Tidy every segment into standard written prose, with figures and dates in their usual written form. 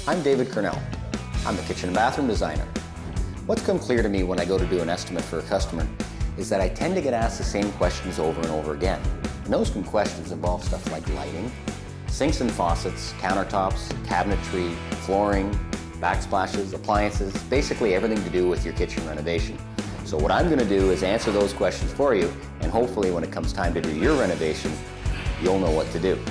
I'm David Cornell. I'm a kitchen and bathroom designer. What's come clear to me when I go to do an estimate for a customer is that I tend to get asked the same questions over and over again. And those questions involve stuff like lighting, sinks and faucets, countertops, cabinetry, flooring, backsplashes, appliances, basically everything to do with your kitchen renovation. So what I'm going to do is answer those questions for you, and hopefully when it comes time to do your renovation, you'll know what to do.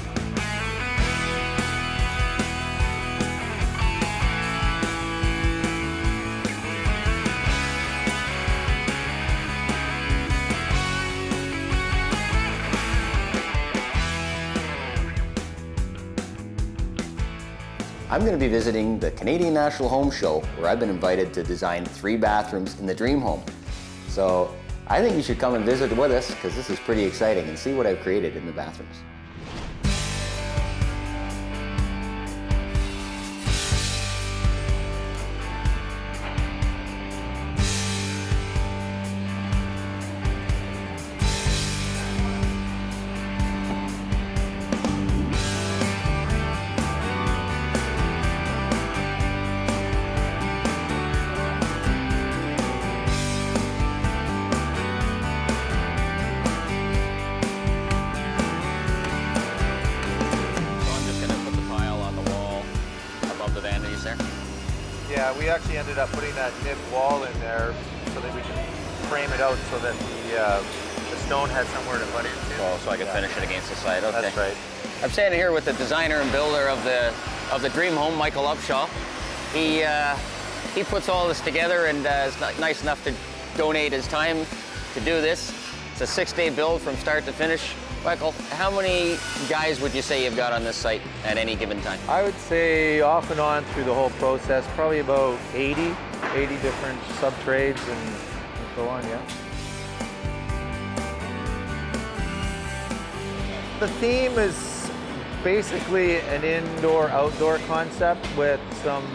I'm going to be visiting the Canadian National Home Show, where I've been invited to design 3 bathrooms in the dream home. So I think you should come and visit with us, because this is pretty exciting, and see what I've created in the bathrooms. Yeah, we actually ended up putting that nib wall in there so that we can frame it out so that the stone had somewhere to butt into. Oh, so I can finish it against the side. Okay. That's right. I'm standing here with the designer and builder of the dream home, Michael Upshaw. He puts all this together and is nice enough to donate his time to do this. It's a 6-day build from start to finish. Michael, how many guys would you say you've got on this site at any given time? I would say off and on through the whole process, probably about 80 different sub-trades and so on, yeah. The theme is basically an indoor-outdoor concept with some,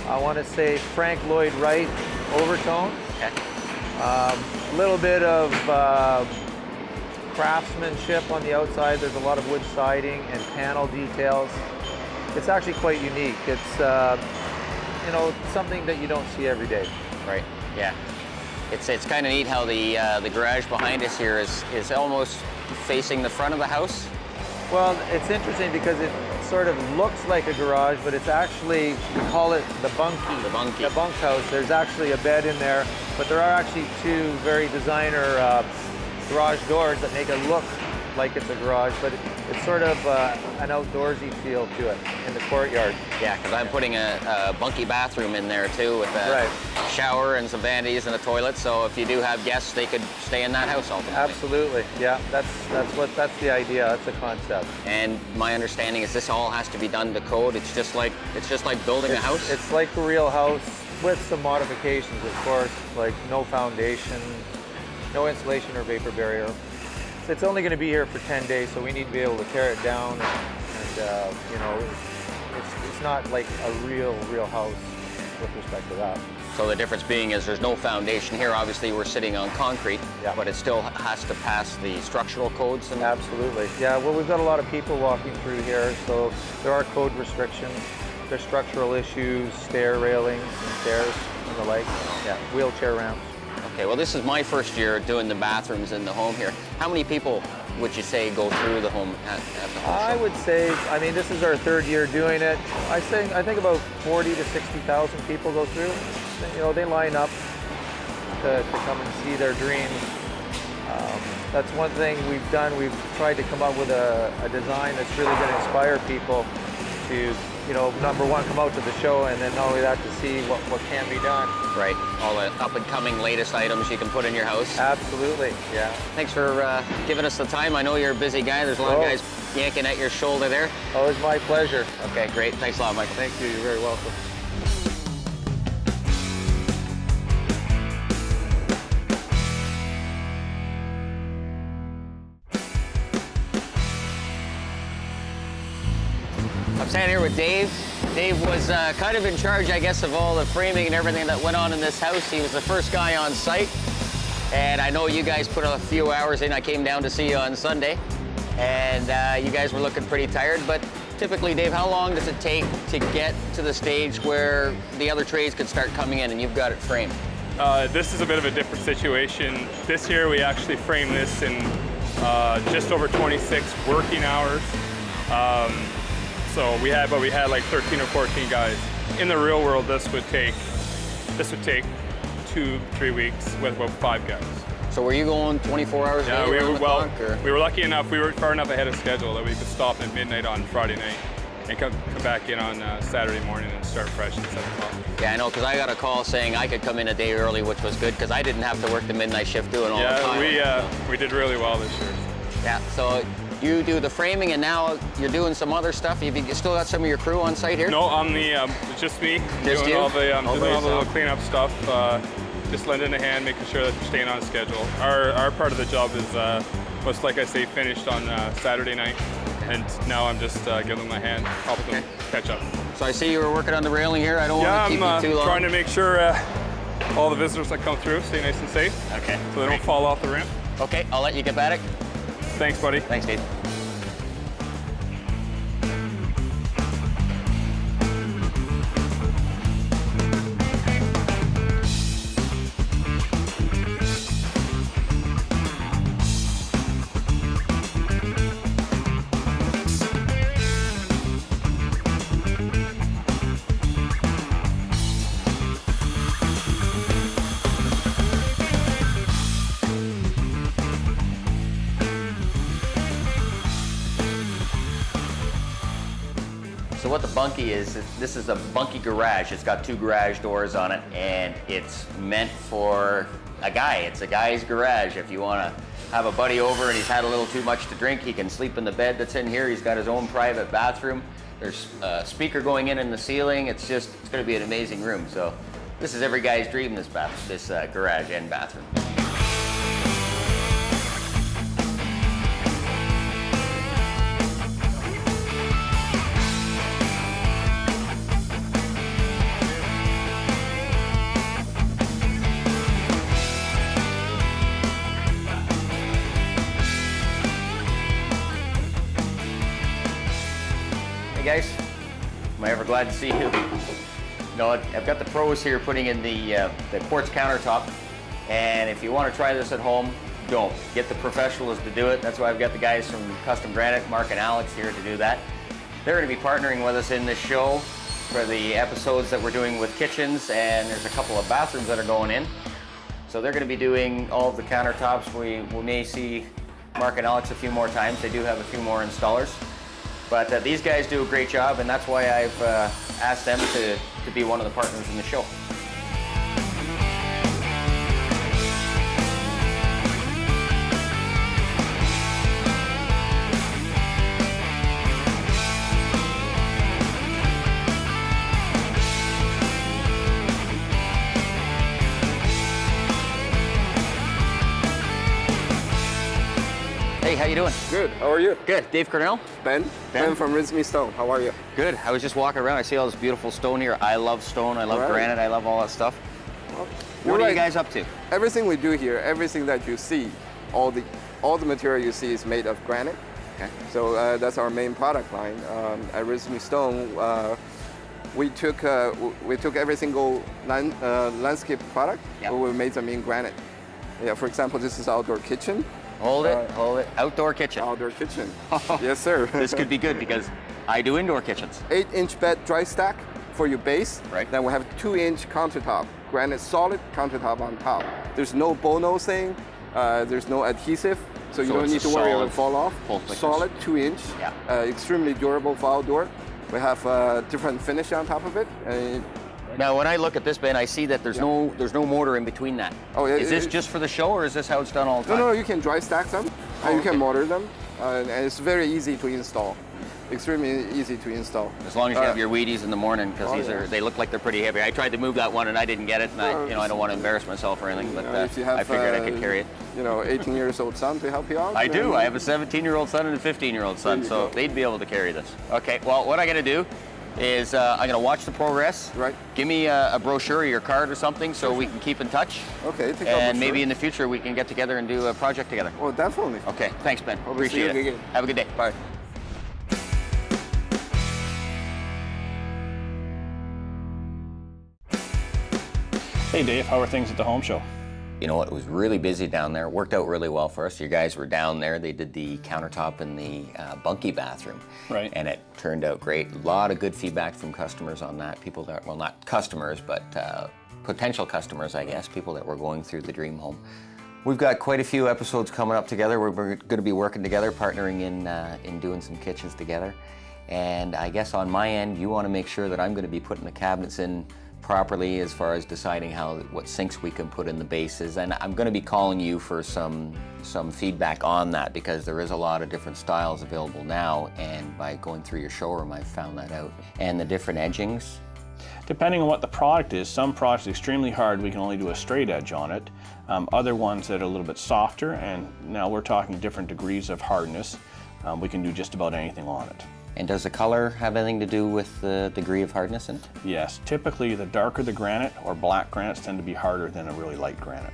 I want to say, Frank Lloyd Wright overtone. Okay. A little bit of craftsmanship on the outside. There's a lot of wood siding and panel details. It's actually quite unique. It's you know, something that you don't see every day. Right. Yeah. It's kind of neat how the garage behind us here is almost facing the front of the house. Well, it's interesting because it sort of looks like a garage, but it's actually, we call it the bunkie. The bunkie. The bunkhouse. There's actually a bed in there, but there are actually 2 very designer garage doors that make it look like it's a garage, but it's sort of an outdoorsy feel to it in the courtyard. Yeah, because I'm putting a bunkie bathroom in there too, with a shower and some vanities and a toilet. So if you do have guests, they could stay in that house ultimately. Absolutely, yeah. That's the idea. That's the concept. And my understanding is this all has to be done to code. It's just like building a house. It's like a real house with some modifications, of course, like no foundation, no insulation or vapor barrier. It's only going to be here for 10 days, so we need to be able to tear it down, and you know, it's not like a real house with respect to that. So the difference being is there's no foundation here. Obviously, we're sitting on concrete, but it still has to pass the structural codes. And absolutely, yeah. Well, we've got a lot of people walking through here, so there are code restrictions. There's structural issues, stair railings and stairs and the like. Yeah, wheelchair ramps. Okay, well, this is my first year doing the bathrooms in the home here. How many people would you say go through the home at the home show? I would say, I mean, this is our 3rd year doing it. I think about 40 to 60,000 people go through. You know, they line up to come and see their dreams. That's one thing we've done. We've tried to come up with a design that's really going to inspire people to, you know, number one, come out to the show, and then not only that, to see what can be done. Right, all the up-and-coming latest items you can put in your house. Absolutely, yeah. Thanks for giving us the time. I know you're a busy guy. There's a lot of guys yanking at your shoulder there. Oh, it's my pleasure. Okay, great. Thanks a lot, Michael. Thank you. You're very welcome. I'm standing here with Dave. Dave was kind of in charge, I guess, of all the framing and everything that went on in this house. He was the first guy on site. And I know you guys put a few hours in. I came down to see you on Sunday. And you guys were looking pretty tired, but typically, Dave, how long does it take to get to the stage where the other trades could start coming in and you've got it framed? This is a bit of a different situation. This year we actually framed this in just over 26 working hours. So we had like 13 or 14 guys. In the real world, this would take 2-3 weeks with about 5 guys. So were you going 24 hours a day? We were lucky enough, we were far enough ahead of schedule that we could stop at midnight on Friday night and come back in on Saturday morning and start fresh at 7 o'clock. Yeah, I know, because I got a call saying I could come in a day early, which was good, because I didn't have to work the midnight shift doing all the time. Yeah, we did really well this year. Yeah, so you do the framing, and now you're doing some other stuff. You still got some of your crew on site here? No, I'm it's just me. Just doing you? all the little cleanup stuff. Just lending a hand, making sure that you're staying on schedule. Our part of the job is, was, like I say, finished on Saturday night, and now I'm just giving them a hand, helping them catch up. So I see you were working on the railing here. I don't want to keep you too long. I'm trying to make sure all the visitors that come through stay nice and safe. Okay. So they don't fall off the ramp. Okay, I'll let you get at it. Thanks, buddy. Thanks, Dave. So what the bunkie is, this is a bunkie garage. It's got 2 garage doors on it, and it's meant for a guy. It's a guy's garage. If you want to have a buddy over and he's had a little too much to drink, he can sleep in the bed that's in here. He's got his own private bathroom. There's a speaker going in the ceiling. It's going to be an amazing room. So this is every guy's dream, this garage and bathroom. Guys, am I ever glad to see you? No, I've got the pros here putting in the quartz countertop, and if you want to try this at home, don't. Get the professionals to do it. That's why I've got the guys from Custom Granite, Mark and Alex, here to do that. They're going to be partnering with us in this show for the episodes that we're doing with kitchens, and there's a couple of bathrooms that are going in. So they're going to be doing all of the countertops. We may see Mark and Alex a few more times. They do have a few more installers. But these guys do a great job, and that's why I've asked them to be one of the partners in the show. Hey, how you doing? Good. How are you? Good. Dave Cornell? Ben from Rinse Me Stone. How are you? Good. I was just walking around. I see all this beautiful stone here. I love stone. I love granite. I love all that stuff. Well, what are you guys up to? Everything we do here, everything that you see, all the material you see is made of granite. Okay. So that's our main product line. At Rinse Me Stone, we took every single landscape product. Yeah. We made them in granite. Yeah. For example, this is outdoor kitchen. Hold it. Outdoor kitchen. Outdoor kitchen. Yes, sir. This could be good because I do indoor kitchens. 8-inch bed dry stack for your base. Right. Then we have 2-inch countertop, granite solid countertop on top. There's no Bono thing. There's no adhesive, so you don't need to worry about fall off. Solid 2-inch. Yeah. Extremely durable for outdoor. We have different finish on top of it. Now, when I look at this, Ben, I see that there's no mortar in between that. Oh, yeah, is this just for the show, or is this how it's done all the time? No, you can dry stack them. You can mortar them, and it's very easy to install. Extremely easy to install. As long as you have your Wheaties in the morning, because they look like they're pretty heavy. I tried to move that one and I didn't get it, and I don't want to embarrass myself or anything, but if you have, I figured I could carry it. 18 years old son to help you out. I do. I have a 17-year-old son and a 15-year-old son, so they'd be able to carry this. Okay. Well, what I got to do is I'm going to watch the progress. Right. Give me a brochure or your card or something so we can keep in touch. Okay. And maybe in the future we can get together and do a project together. Well, definitely. Okay. Thanks, Ben. Hope to see Appreciate you it. again. Have a good day. Bye. Hey Dave, how are things at the Home Show? You know what, it was really busy down there. It worked out really well for us. You guys were down there. They did the countertop in the bunkie bathroom. Right. And it turned out great. A lot of good feedback from customers on that. People that, well, not customers, but potential customers, I guess, people that were going through the dream home. We've got quite a few episodes coming up together. We're going to be working together, partnering in doing some kitchens together. And I guess on my end, you want to make sure that I'm going to be putting the cabinets in properly as far as deciding what sinks we can put in the bases, and I'm going to be calling you for some feedback on that, because there is a lot of different styles available now, and by going through your showroom I've found that out. And the different edgings. Depending on what the product is, some products are extremely hard, we can only do a straight edge on it. Other ones that are a little bit softer, and now we're talking different degrees of hardness, we can do just about anything on it. And does the color have anything to do with the degree of hardness in it? Yes, typically the darker the granite or black granites tend to be harder than a really light granite.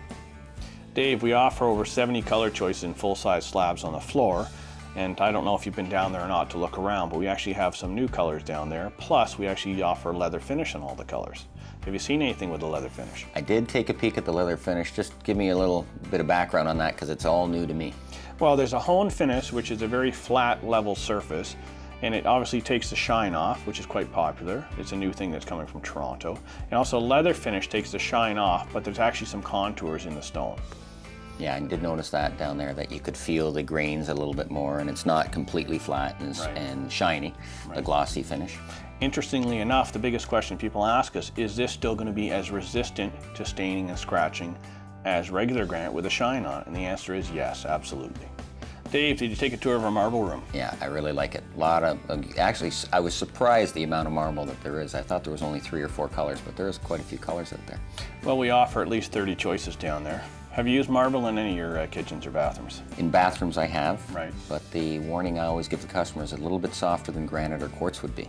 Dave, we offer over 70 color choices in full-size slabs on the floor, and I don't know if you've been down there or not to look around, but we actually have some new colors down there, plus we actually offer leather finish on all the colors. Have you seen anything with the leather finish? I did take a peek at the leather finish. Just give me a little bit of background on that, because it's all new to me. Well, there's a hone finish, which is a very flat, level surface, and it obviously takes the shine off, which is quite popular. It's a new thing that's coming from Toronto. And also leather finish takes the shine off, but there's actually some contours in the stone. Yeah, I did notice that down there, that you could feel the grains a little bit more, and it's not completely flat and shiny, the glossy finish. Interestingly enough, the biggest question people ask us, is this still going to be as resistant to staining and scratching as regular granite with a shine on it? And the answer is yes, absolutely. Dave, did you take a tour of our marble room? Yeah, I really like it. A lot of, actually, I was surprised the amount of marble that there is. I thought there was only 3 or 4 colors, but there is quite a few colors out there. Well, we offer at least 30 choices down there. Have you used marble in any of your kitchens or bathrooms? In bathrooms I have, right. But the warning I always give the customers, a little bit softer than granite or quartz would be.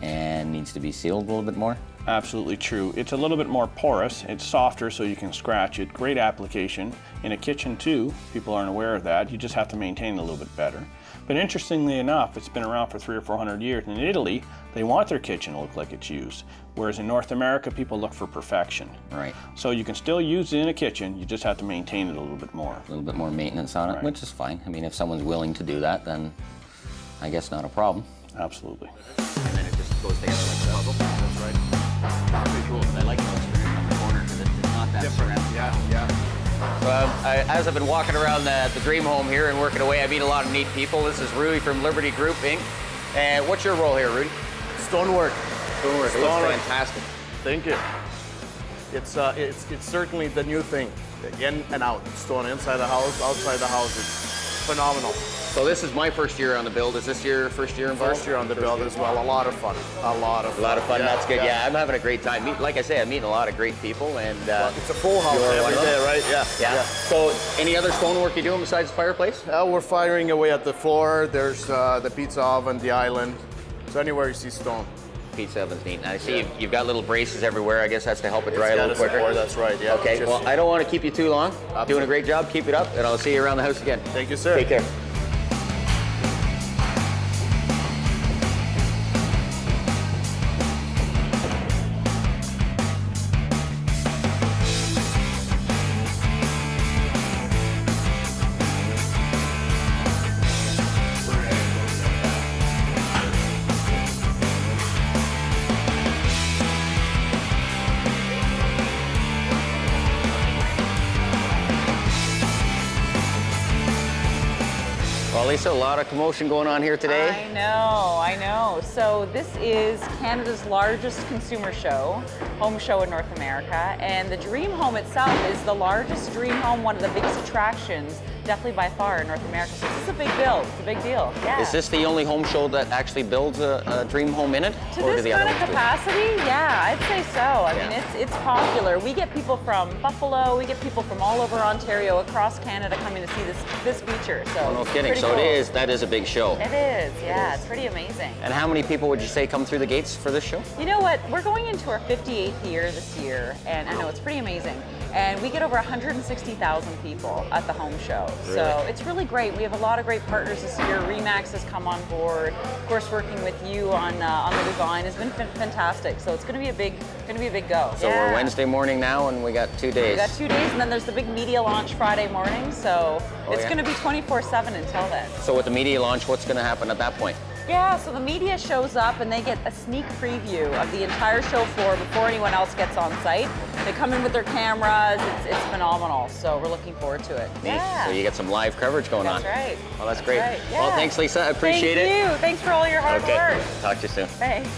And needs to be sealed a little bit more. Absolutely true. It's a little bit more porous. It's softer so you can scratch it. Great application. In a kitchen too, people aren't aware of that. You just have to maintain it a little bit better. But interestingly enough, it's been around for 300 or 400 years. In Italy, they want their kitchen to look like it's used. Whereas in North America, people look for perfection. Right. So you can still use it in a kitchen, you just have to maintain it a little bit more. A little bit more maintenance on it, Right. which is fine. I mean, if someone's willing to do that, then I guess not a problem. Absolutely. And then it just goes together like a puzzle. That's right. Pretty cool. I like those on the corner because it's not that different. Yeah. So as I've been walking around the dream home here and working away, I meet a lot of neat people. This is Rudy from Liberty Group, Inc. And what's your role here, Rudy? Stonework. Stonework. It looks fantastic. Thank you. It's certainly the new thing. In and out. Stone inside the house, outside the house. It's phenomenal. So this is my first year on the build. Is this your first year involved? First year on the build as well. A lot of fun. A lot of fun. That's good. Yeah, I'm having a great time. Like I say, I'm meeting a lot of great people, and Well, it's a full house you're one every of them? day, right? Yeah. So any other stonework you're doing besides the fireplace? We're firing away at the floor. There's the pizza oven, the island. So anywhere you see stone. Pizza oven's neat. And I see you've got little braces everywhere. I guess that's to help it dry It's a got little quicker. support, that's right. Yeah. Okay, well, I don't want to keep you too long. Doing a great job. Keep it up, and I'll see you around the house again. Thank you, sir. Take care. Well, Lisa, a lot of commotion going on here today. I know. So this is Canada's largest consumer show, home show in North America, and the Dream Home itself is the largest dream home, one of the biggest attractions, definitely by far in North America. So this is a big build. It's a big deal. Yeah. Is this the only home show that actually builds a dream home in it? To or do this the kind other of ones do it? capacity, yeah, I'd say so. I mean, it's popular. We get people from Buffalo, we get people from all over Ontario, across Canada coming to see this feature. So Oh, no kidding. pretty So cool. that is a big show. It is, yeah. It's pretty amazing. And how many people would you say come through the gates for this show? You know what? We're going into our 58th year this year, and I know it's pretty amazing. And we get over 160,000 people at the home show. So it's really great. We have a lot of great partners this year. Remax has come on board. Of course, working with you on the design has been fantastic. So it's going to be a big go. So we're Wednesday morning now, and we got 2 days. We got 2 days, and then there's the big media launch Friday morning. So it's yeah. going to be 24/7 until then. So with the media launch, what's going to happen at that point? Yeah, so the media shows up and they get a sneak preview of the entire show floor before anyone else gets on site. They come in with their cameras. It's phenomenal. So we're looking forward to it. Neat. Yeah. So you get some live coverage going on. That's right. Well, that's great. right, yeah. Well, thanks, Lisa. I appreciate it. Thank you. Thanks for all your hard work. Talk to you soon. Thanks.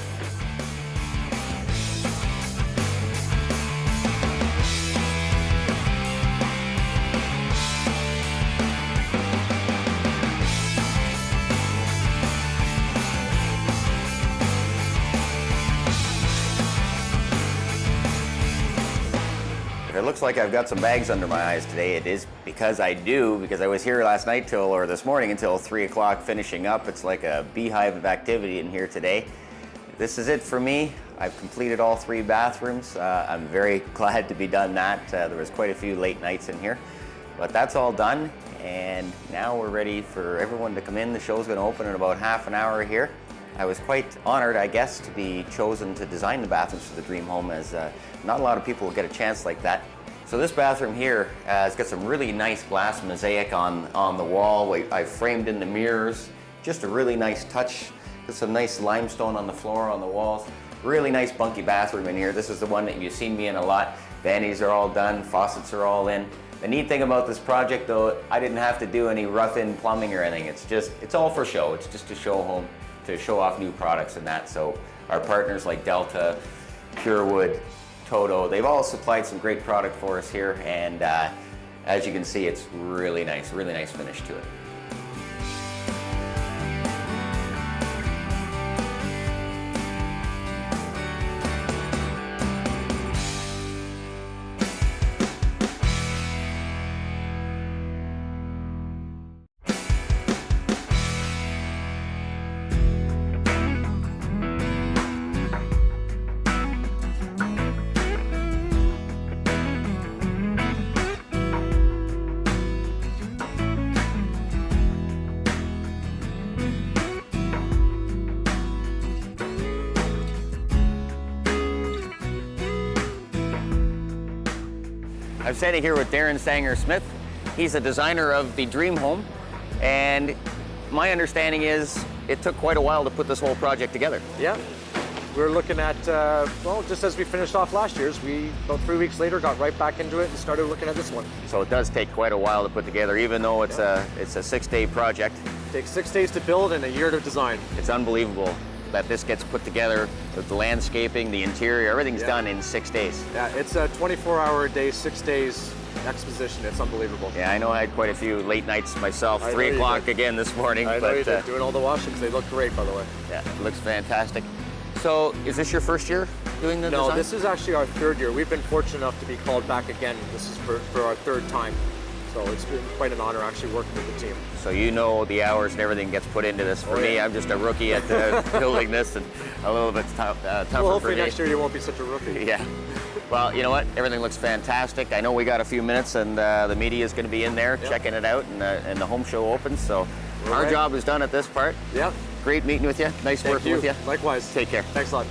If it looks like I've got some bags under my eyes today, it is because I do, because I was here last night or this morning until 3 o'clock finishing up. It's like a beehive of activity in here today. This is it for me. I've completed all 3 bathrooms. I'm very glad to be done that. There was quite a few late nights in here, but that's all done. And now we're ready for everyone to come in. The show's gonna open in about half an hour here. I was quite honored, I guess, to be chosen to design the bathrooms for the Dream Home, as not a lot of people will get a chance like that. So this bathroom here has got some really nice glass mosaic on the wall. I framed in the mirrors. Just a really nice touch. Got some nice limestone on the floor, on the walls. Really nice bunky bathroom in here. This is the one that you've seen me in a lot. Vanities are all done, faucets are all in. The neat thing about this project, though, I didn't have to do any rough-in plumbing or anything. It's all for show. It's just to show off new products and that. So our partners like Delta, Purewood, Toto, they've all supplied some great product for us here, and as you can see, it's really nice finish to it. I'm standing here with Darren Sanger-Smith. He's a designer of the Dream Home, and my understanding is it took quite a while to put this whole project together. Yeah. We're looking at, well, just as we finished off last year's, we, about 3 weeks later, got right back into it and started looking at this one. So it does take quite a while to put together, even though it's a 6-day project. It takes 6 days to build and a year to design. It's unbelievable that this gets put together with the landscaping, the interior, everything's done in 6 days. Yeah, it's a 24-hour day, 6 days exposition. It's unbelievable. Yeah, I know I had quite a few late nights myself. I 3 o'clock again this morning. I know you did, doing all the washings. They look great, by the way. Yeah, it looks fantastic. So, is this your first year doing the design? No, this is actually our 3rd year. We've been fortunate enough to be called back again. This is for our 3rd time. So it's been quite an honor actually working with the team. So you know the hours and everything gets put into this. For me, I'm just a rookie at building this, and a little bit tougher well, for hopefully me. next year you won't be such a rookie. Yeah. Well, you know what? Everything looks fantastic. I know we got a few minutes, and the media is going to be in there checking it out, and the home show opens. So our job is done at this part. Yeah. Great meeting with you. Nice working with you. Likewise. Take care. Thanks a lot.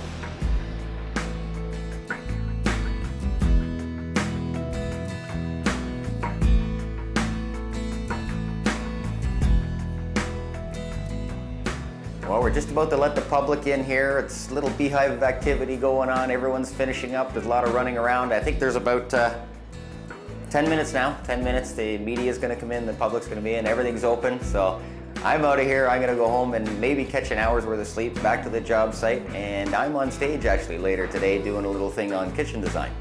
Well, we're just about to let the public in here. It's a little beehive of activity going on. Everyone's finishing up. There's a lot of running around. I think there's about 10 minutes now. 10 minutes. The media is going to come in. The public's going to be in. Everything's open. So I'm out of here. I'm going to go home and maybe catch an hour's worth of sleep, back to the job site. And I'm on stage actually later today doing a little thing on kitchen design.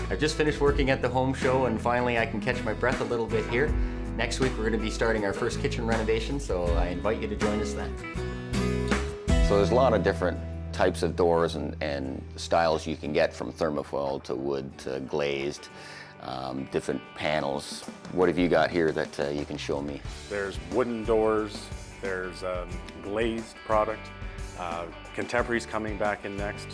I just finished working at the home show, and finally I can catch my breath a little bit here. Next week we're going to be starting our first kitchen renovation, so I invite you to join us then. So there's a lot of different types of doors and styles you can get, from thermofoil to wood to glazed, different panels. What have you got here that you can show me? There's wooden doors, there's glazed product, contemporary's coming back in next.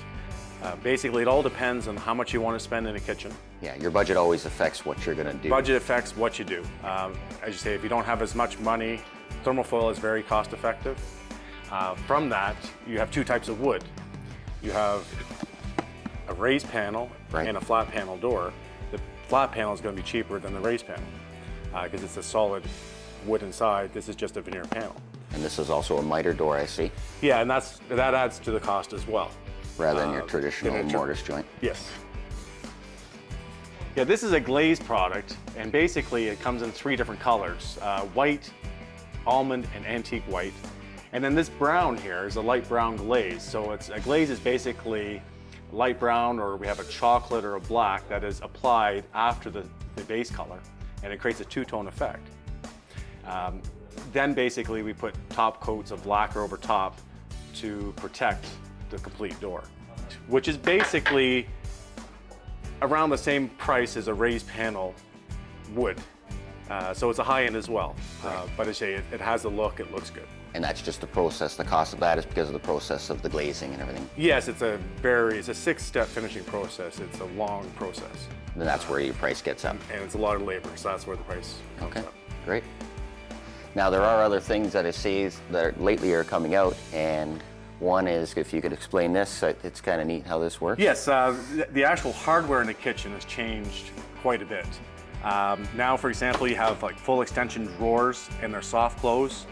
Basically, it all depends on how much you want to spend in a kitchen. Yeah, your budget always affects what you're gonna do. Budget affects what you do. As you say, if you don't have as much money, thermofoil is very cost effective. From that, you have two types of wood. You have a raised panel Right. and a flat panel door. The flat panel is going to be cheaper than the raised panel because it's a solid wood inside. This is just a veneer panel. And this is also a miter door, I see, Yeah, and that adds to the cost as well. rather than your traditional than a mortise joint. Yes. Yeah, this is a glazed product, and basically it comes in 3 different colors: white, almond, and antique white. And then this brown here is a light brown glaze. So a glaze is basically light brown, or we have a chocolate or a black that is applied after the base color, and it creates a two-tone effect. Then basically we put top coats of lacquer over top to protect the complete door, which is basically around the same price as a raised panel wood. So it's a high end as well, but I say it has the look, it looks good. And that's just the process. The cost of that is because of the process of the glazing and everything. Yes, it's a 6-step finishing process. It's a long process, Then that's where your price gets up. and it's a lot of labor, so that's where the price comes Okay, up. great. Now there are other things that I see that lately are coming out, and one is, if you could explain this, it's kind of neat how this works. Yes, the actual hardware in the kitchen has changed quite a bit. Now, for example, you have like full extension drawers and they're soft close,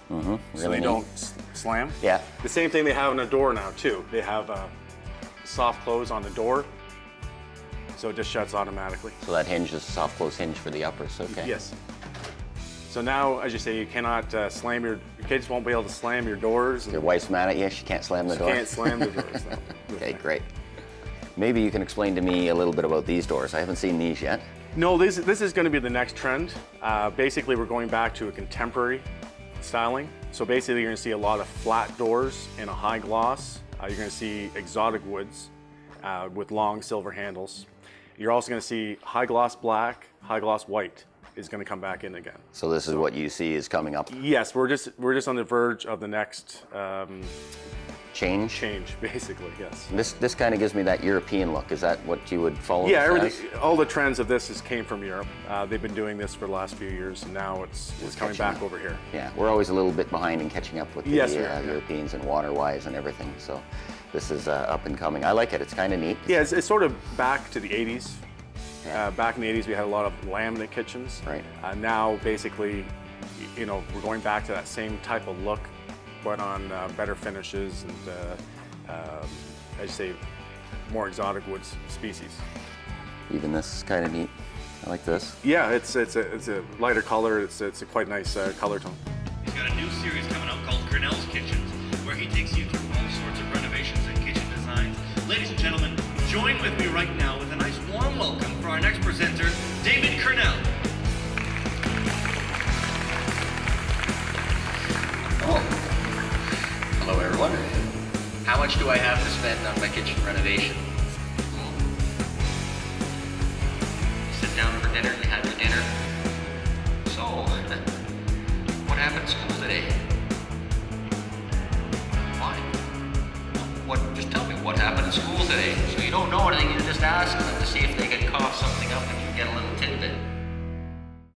so Really they neat. don't slam. Yeah, The same thing they have on a door now too. They have a soft close on the door, so it just shuts automatically. so that hinge is a soft close hinge for the uppers, okay. Yes. So now, as you say, you cannot your kids won't be able to slam your doors. Your wife's mad at you, she can't slam the You door? can't slam the doors. No. Okay, great. Maybe you can explain to me a little bit about these doors. I haven't seen these yet. No, this is going to be the next trend. Basically, we're going back to a contemporary styling. So basically, you're going to see a lot of flat doors and a high gloss. You're going to see exotic woods with long silver handles. You're also going to see high gloss black, high gloss white is going to come back in again. So this is what you see is coming up. Yes, we're just on the verge of the next Change? basically. Yes. This kind of gives me that European look. Is that what you would follow? Yeah, this everything. All the trends of this came from Europe. They've been doing this for the last few years, and now it's coming catching back up. over here. Yeah, we're always a little bit behind in catching up with the Yes, we are, yeah. Europeans and water-wise and everything. So this is up and coming. I like it. It's kind of neat. Yeah, it's sort of back to the 80s. Yeah. Back in the 80s, we had a lot of laminate kitchens. Right. Now, basically, we're going back to that same type of look, but on better finishes and, as you say, more exotic wood species. Even this is kind of neat. I like this. Yeah, it's a lighter color. It's a quite nice color tone. He's got a new series coming out called Grinnell's Kitchens, where he takes you through all sorts of renovations and kitchen designs. Ladies and gentlemen, join with me right now with a nice warm welcome for our next presenter, David Grinnell. Oh. Hello, everyone. How much do I have to spend on my kitchen renovation? You sit down for dinner, you have your dinner. So, what happened at school today? Fine. Just tell me what happened at school today. So you don't know anything, you just ask them to see if they can cough something up and you get a little tidbit.